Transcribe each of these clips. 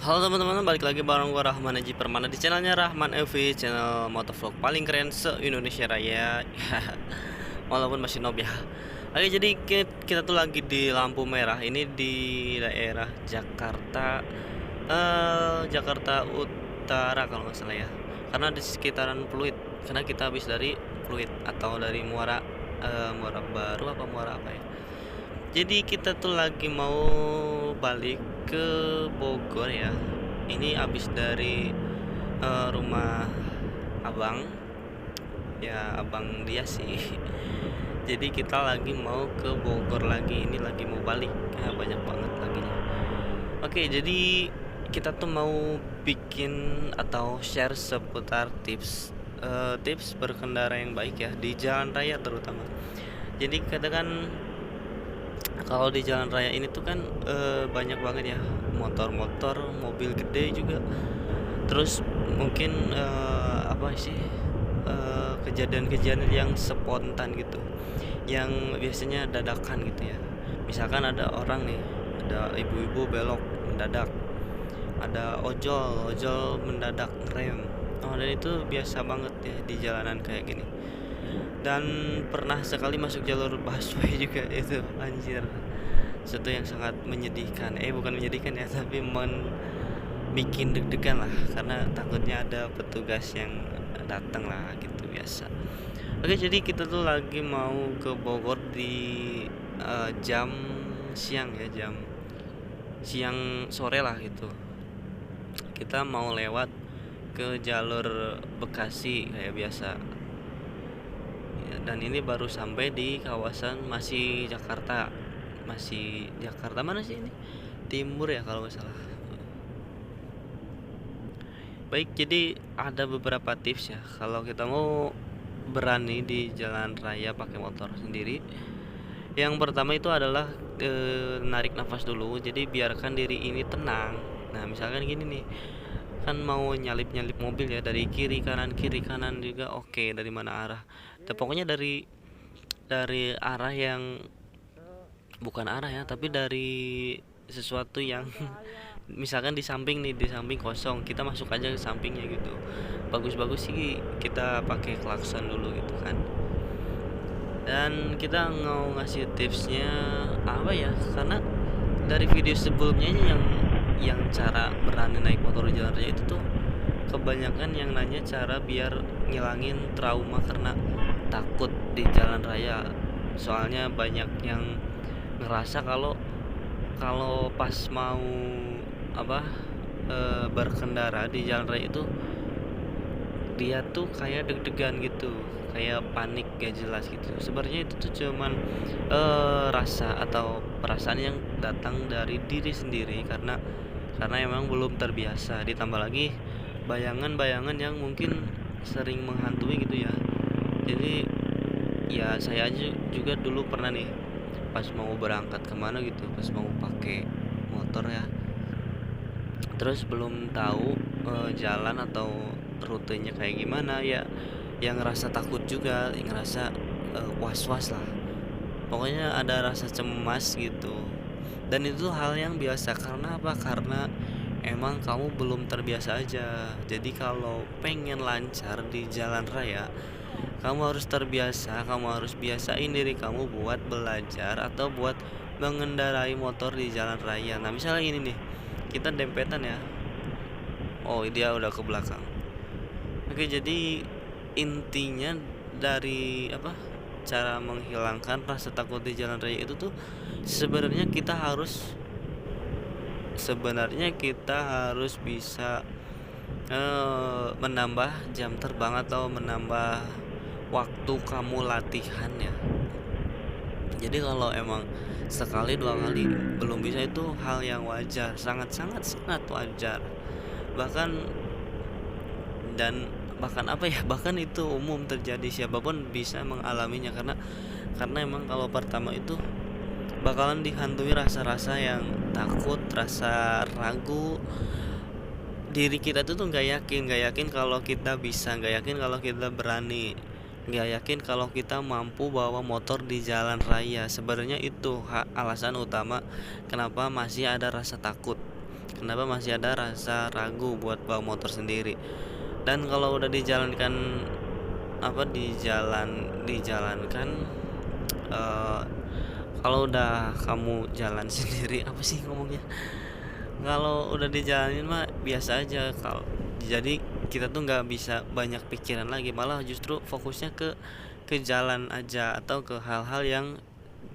Halo teman-teman, balik lagi bareng gua Rahman Eji Permana di channelnya Rahman EV, channel motovlog paling keren se-Indonesia Raya. Walaupun masih noob ya. Oke, jadi kita tuh lagi di lampu merah. Ini di daerah Jakarta, Jakarta Utara kalau nggak salah ya. Karena di sekitaran Pluit. Karena kita habis dari Pluit atau dari Muara, Muara Baru apa Muara apa ya. Jadi kita tuh lagi mau balik ke Bogor ya. Ini abis dari rumah abang, ya abang dia sih. Jadi kita lagi mau ke Bogor lagi. Ini lagi mau balik. Ya, banyak banget lagi. Oke, jadi kita tuh mau bikin atau share seputar tips berkendara yang baik ya di jalan raya terutama. Jadi katakan kalau di jalan raya ini tuh kan banyak banget ya motor-motor, mobil gede juga. Terus mungkin apa sih kejadian-kejadian yang spontan gitu, yang biasanya dadakan gitu ya. Misalkan ada orang nih, ada ibu-ibu belok mendadak, ada ojol mendadak rem. Oh, dan itu biasa banget ya di jalanan kayak gini. Dan pernah sekali masuk jalur busway juga itu, anjir, sesuatu yang sangat menyedihkan, bukan menyedihkan ya, tapi bikin deg-degan lah, karena takutnya ada petugas yang datang lah gitu biasa. Oke, jadi kita tuh lagi mau ke Bogor di jam siang ya, jam siang sore lah gitu. Kita mau lewat ke jalur Bekasi kayak biasa. Dan ini baru sampai di kawasan masih Jakarta mana sih ini, timur ya kalau nggak salah. Baik, jadi ada beberapa tips ya kalau kita mau berani di jalan raya pakai motor sendiri. Yang pertama itu adalah narik nafas dulu, jadi biarkan diri ini tenang. Nah, misalkan gini nih, kan mau nyalip mobil ya, dari kiri kanan juga oke. Dari mana arah, pokoknya dari arah yang bukan arah ya, tapi dari sesuatu yang misalkan di samping nih, di samping kosong, kita masuk aja ke sampingnya gitu. Bagus-bagus sih kita pakai klakson dulu gitu kan. Dan kita mau ngasih tipsnya apa ya, karena dari video sebelumnya yang cara berani naik motor di jalan raya itu tuh kebanyakan yang nanya cara biar ngilangin trauma karena takut di jalan raya. Soalnya banyak yang ngerasa kalau kalau pas mau apa berkendara di jalan raya itu dia tuh kayak deg-degan gitu, kayak panik gak jelas gitu. Sebenarnya itu tuh cuman rasa atau perasaan yang datang dari diri sendiri, karena emang belum terbiasa, ditambah lagi bayangan-bayangan yang mungkin sering menghantui gitu ya. Jadi ya saya aja juga dulu pernah nih, pas mau berangkat kemana gitu, pas mau pakai motor ya, terus belum tahu jalan atau rutenya kayak gimana ya, yang ngerasa takut juga, yang ngerasa was-was lah, pokoknya ada rasa cemas gitu. Dan itu hal yang biasa, karena apa, karena emang kamu belum terbiasa aja. Jadi kalau pengen lancar di jalan raya, kamu harus terbiasa, kamu harus biasain diri kamu buat belajar atau buat mengendarai motor di jalan raya. Nah, misalnya ini nih, kita dempetan ya, oh dia udah ke belakang. Oke, jadi intinya dari apa, cara menghilangkan rasa takut di jalan raya itu tuh sebenarnya kita harus bisa menambah jam terbang atau menambah waktu kamu latihan ya. Jadi kalau emang sekali dua kali belum bisa, itu hal yang wajar, sangat sangat sangat wajar. Bahkan dan bahkan apa ya, bahkan itu umum terjadi, siapapun bisa mengalaminya, karena emang kalau pertama itu bakalan dihantui rasa-rasa yang takut, rasa ragu. Diri kita tuh nggak yakin kalau kita bisa, nggak yakin kalau kita berani, nggak yakin kalau kita mampu bawa motor di jalan raya. Sebenarnya itu alasan utama kenapa masih ada rasa takut. Kenapa masih ada rasa ragu buat bawa motor sendiri. Dan kalau udah dijalankan dijalankan, eh, kalau udah kamu jalan sendiri, apa sih ngomongnya, kalau udah dijalanin mah biasa aja. Kalau jadi kita tuh nggak bisa banyak pikiran lagi, malah justru fokusnya ke jalan aja atau ke hal-hal yang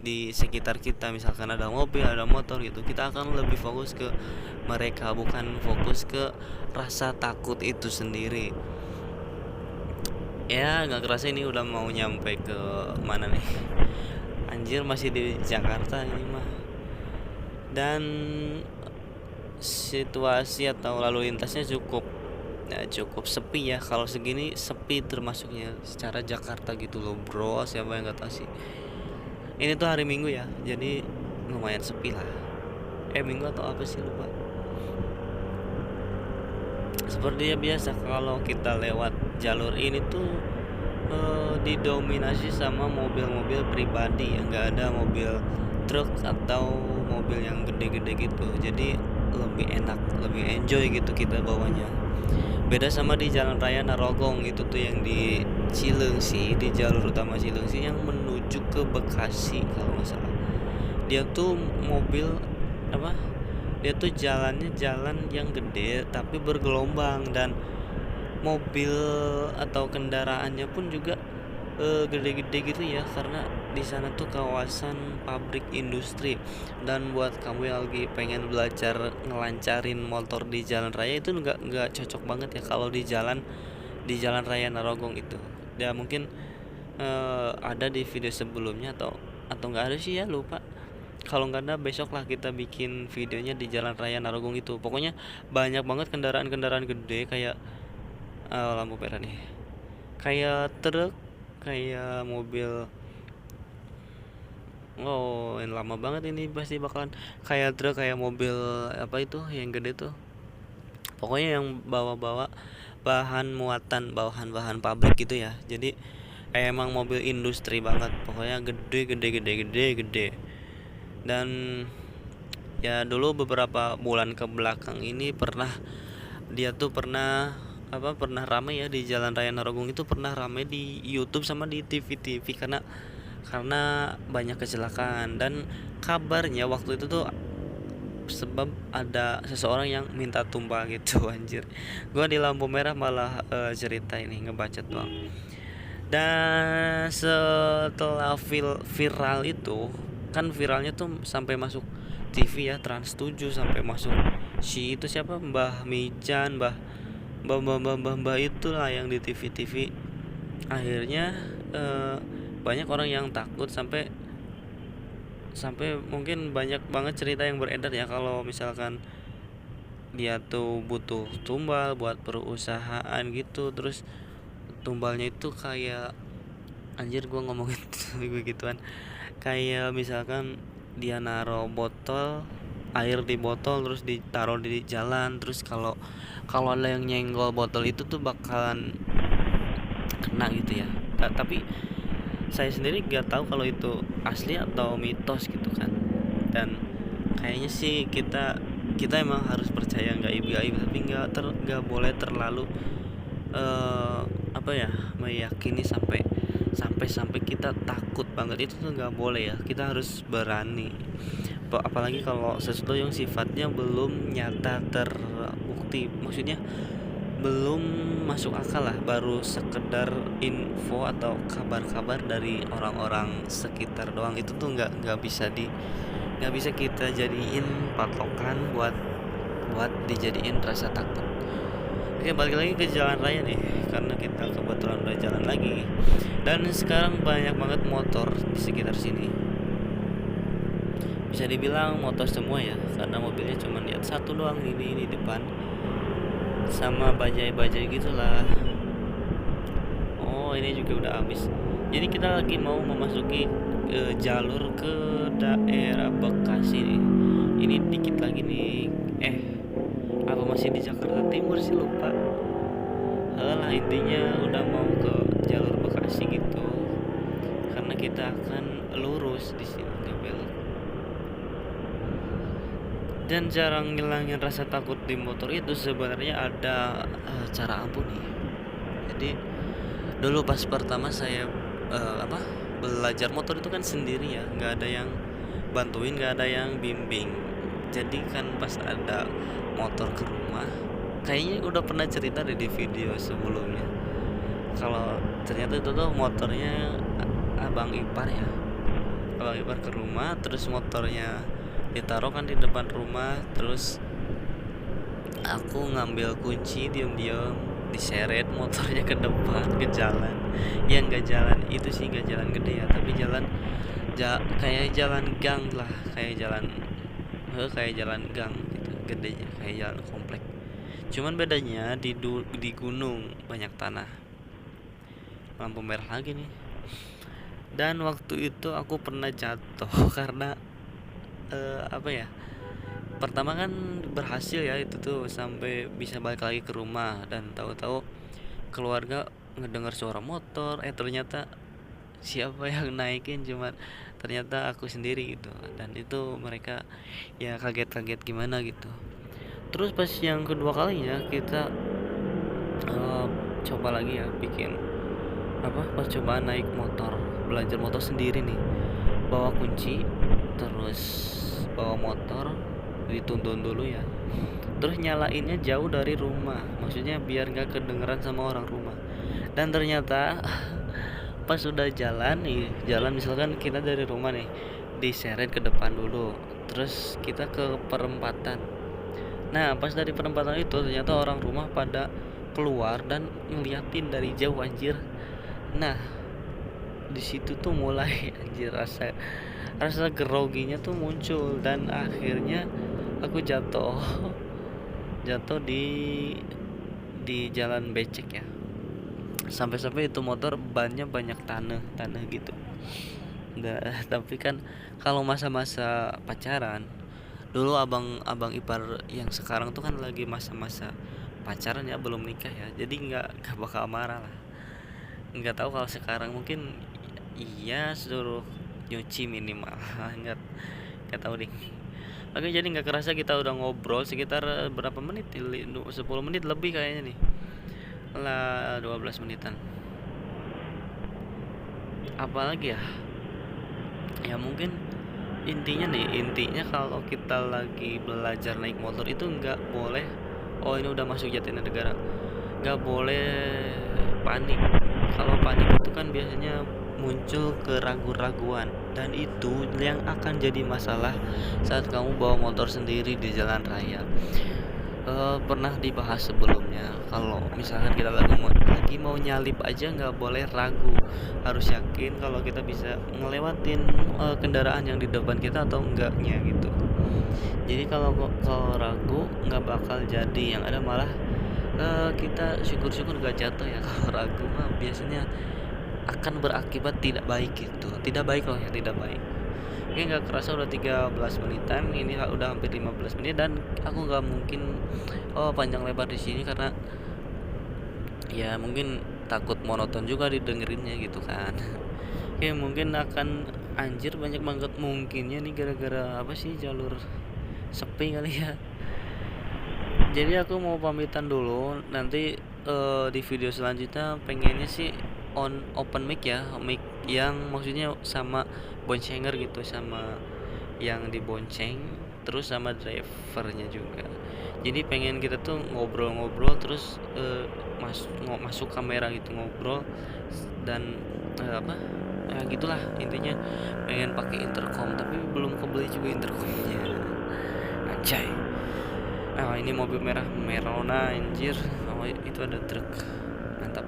di sekitar kita. Misalkan ada mobil, ada motor gitu, kita akan lebih fokus ke mereka, bukan fokus ke rasa takut itu sendiri. Ya nggak kerasa ini udah mau nyampe ke mana nih, anjir, masih di Jakarta ini mah. Dan situasi atau lalu lintasnya cukup sepi ya. Kalau segini sepi termasuknya secara Jakarta gitu loh bro, siapa yang nggak tahu sih. Ini tuh hari Minggu ya, jadi lumayan sepi lah. Minggu atau apa sih, lupa. Seperti biasa kalau kita lewat jalur ini tuh didominasi sama mobil-mobil pribadi ya, nggak ada mobil truk atau mobil yang gede-gede gitu. Jadi lebih enak, lebih enjoy gitu kita bawanya. Beda sama di Jalan Raya Narogong itu tuh yang di Cileungsi, di jalur utama Cileungsi yang menuju ke Bekasi kalau nggak salah. Dia tuh mobil apa? Dia tuh jalannya jalan yang gede tapi bergelombang, dan mobil atau kendaraannya pun juga gede-gede gitu ya, karena di sana tuh kawasan pabrik industri. Dan buat kamu yang lagi pengen belajar ngelancarin motor di jalan raya itu nggak cocok banget ya kalau di jalan raya Narogong itu. Ya mungkin ada di video sebelumnya atau nggak ada sih ya, lupa. Kalau nggak ada besok lah kita bikin videonya di jalan raya Narogong itu. Pokoknya banyak banget kendaraan-kendaraan gede kayak lampu merah nih, kayak truk, kayak mobil. Oh, yang lama banget ini pasti bakalan kayak truk, kayak mobil apa itu yang gede tuh. Pokoknya yang bawa-bawa bahan-bahan pabrik gitu ya. Jadi emang mobil industri banget. Pokoknya gede gede gede gede gede. Dan ya dulu beberapa bulan ke belakang ini pernah ramai ya di Jalan Raya Narogong itu, pernah ramai di YouTube sama di TV karena banyak kecelakaan. Dan kabarnya waktu itu tuh sebab ada seseorang yang minta tumpah gitu anjir. Gua di lampu merah malah cerita ini ngebacot doang. Dan setelah viral itu, kan viralnya tuh sampai masuk TV ya, Trans 7, sampai masuk si itu siapa, Mbah Mijan, Mbah itulah yang di TV. Akhirnya banyak orang yang takut, sampai mungkin banyak banget cerita yang beredar ya, kalau misalkan dia tuh butuh tumbal buat perusahaan gitu. Terus tumbalnya itu kayak, anjir gua ngomongin begituan, kayak misalkan dia naro botol air di botol terus ditaruh di jalan, terus kalau ada yang nyenggol botol itu tuh bakalan kena gitu ya. Tapi saya sendiri nggak tahu kalau itu asli atau mitos gitu kan. Dan kayaknya sih kita emang harus percaya nggak gaib, tapi nggak boleh terlalu apa ya, meyakini sampai kita takut banget. Itu tuh nggak boleh ya, kita harus berani. Apalagi kalau sesuatu yang sifatnya belum nyata terbukti, maksudnya belum masuk akal lah, baru sekedar info atau kabar-kabar dari orang-orang sekitar doang. Itu tuh nggak bisa kita jadiin patokan buat dijadiin rasa takut. Oke, balik lagi ke jalan raya nih, karena kita kebetulan udah jalan lagi. Dan sekarang banyak banget motor di sekitar sini, bisa dibilang motor semua ya, karena mobilnya cuma lihat satu doang ini depan, sama bajai-bajai gitulah. Oh, ini juga udah habis. Jadi kita lagi mau memasuki jalur ke daerah Bekasi nih. Ini dikit lagi nih. Apa masih di Jakarta Timur sih, lupa. Lah intinya udah mau ke jalur Bekasi gitu. Karena kita akan lurus di sini, nggak belok. Dan cara ngilangin rasa takut di motor itu sebenarnya ada cara ampuh nih. Jadi dulu pas pertama saya apa belajar motor itu kan sendiri ya, nggak ada yang bantuin, nggak ada yang bimbing. Jadi kan pas ada motor ke rumah, kayaknya udah pernah cerita deh di video sebelumnya. Kalau ternyata itu tuh motornya abang ipar ya, abang ipar ke rumah, terus motornya ditaruh kan di depan rumah, terus aku ngambil kunci diam-diam, diseret motornya ke depan ke jalan. Ya nggak jalan itu sih, nggak jalan gede ya, tapi jalan kayak jalan gang lah, kayak jalan gang gitu gedenya, kayak jalan komplek. Cuman bedanya di gunung banyak tanah, lampu merah lagi nih. Dan waktu itu aku pernah jatuh karena apa ya, pertama kan berhasil ya itu tuh sampai bisa balik lagi ke rumah, dan tahu-tahu keluarga ngedengar suara motor, ternyata siapa yang naikin, cuman ternyata aku sendiri gitu. Dan itu mereka ya kaget-kaget gimana gitu. Terus pas yang kedua kalinya kita eh, coba lagi ya bikin apa, percobaan naik motor, belajar motor sendiri nih, bawa kunci, terus bawa motor, dituntun dulu ya, terus nyalainnya jauh dari rumah, maksudnya biar nggak kedengeran sama orang rumah. Dan ternyata pas sudah jalan nih, jalan misalkan kita dari rumah nih diseret ke depan dulu, terus kita ke perempatan. Nah pas dari perempatan itu ternyata orang rumah pada keluar dan ngeliatin dari jauh anjir. Nah di situ tuh mulai anjir rasa rasa groginya tuh muncul, dan akhirnya aku jatuh jatuh di jalan becek ya, sampai-sampai itu motor bannya banyak tanah gitu. Nggak, tapi kan kalau masa-masa pacaran dulu, abang ipar yang sekarang tuh kan lagi masa-masa pacaran ya, belum nikah ya, jadi nggak bakal marah lah. Nggak tahu kalau sekarang mungkin iya suruh nyuci minimal. nggak tahu deh. Oke, jadi nggak kerasa kita udah ngobrol sekitar berapa menit, 10 menit lebih kayaknya nih lah, 12 menitan. Apalagi ya, ya mungkin intinya kalau kita lagi belajar naik motor itu nggak boleh, oh ini udah masuk Jatinegara, nggak boleh panik. Kalau panik itu kan biasanya muncul keraguan-raguan, dan itu yang akan jadi masalah saat kamu bawa motor sendiri di jalan raya. Pernah dibahas sebelumnya, kalau misalkan kita lagi mau nyalip aja nggak boleh ragu, harus yakin kalau kita bisa ngelewatin kendaraan yang di depan kita atau enggaknya gitu. Jadi kalau ragu nggak bakal jadi, yang ada malah kita syukur-syukur nggak jatuh ya. Kalau ragu mah biasanya akan berakibat tidak baik gitu, tidak baik loh ya, tidak baik. Oke, nggak kerasa udah 13 menitan, ini udah hampir 15 menit, dan aku nggak mungkin panjang lebar di sini karena ya mungkin takut monoton juga didengerinnya gitu kan. Oke, mungkin akan anjir banyak banget mungkinnya nih gara-gara apa sih, jalur sepi kali ya. Jadi aku mau pamitan dulu, nanti di video selanjutnya pengennya sih open mic ya, mic yang maksudnya sama boncenger gitu, sama yang dibonceng, terus sama drivernya juga. Jadi pengen kita tuh ngobrol-ngobrol, terus masuk kamera gitu, ngobrol, dan apa ya gitulah intinya. Pengen pakai intercom tapi belum kebeli juga intercomnya, anjay. Ini mobil merah Merona anjir. Itu ada truk, mantap.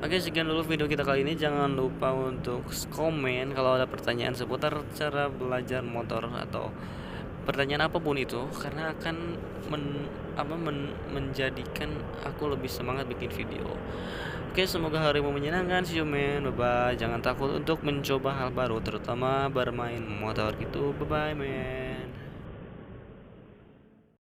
Oke, sekian dulu video kita kali ini. Jangan lupa untuk komen kalau ada pertanyaan seputar cara belajar motor atau pertanyaan apapun itu, karena akan menjadikan aku lebih semangat bikin video. Oke, semoga harimu menyenangkan. See you man, bye bye. Jangan takut untuk mencoba hal baru, terutama bermain motor gitu. Bye bye man.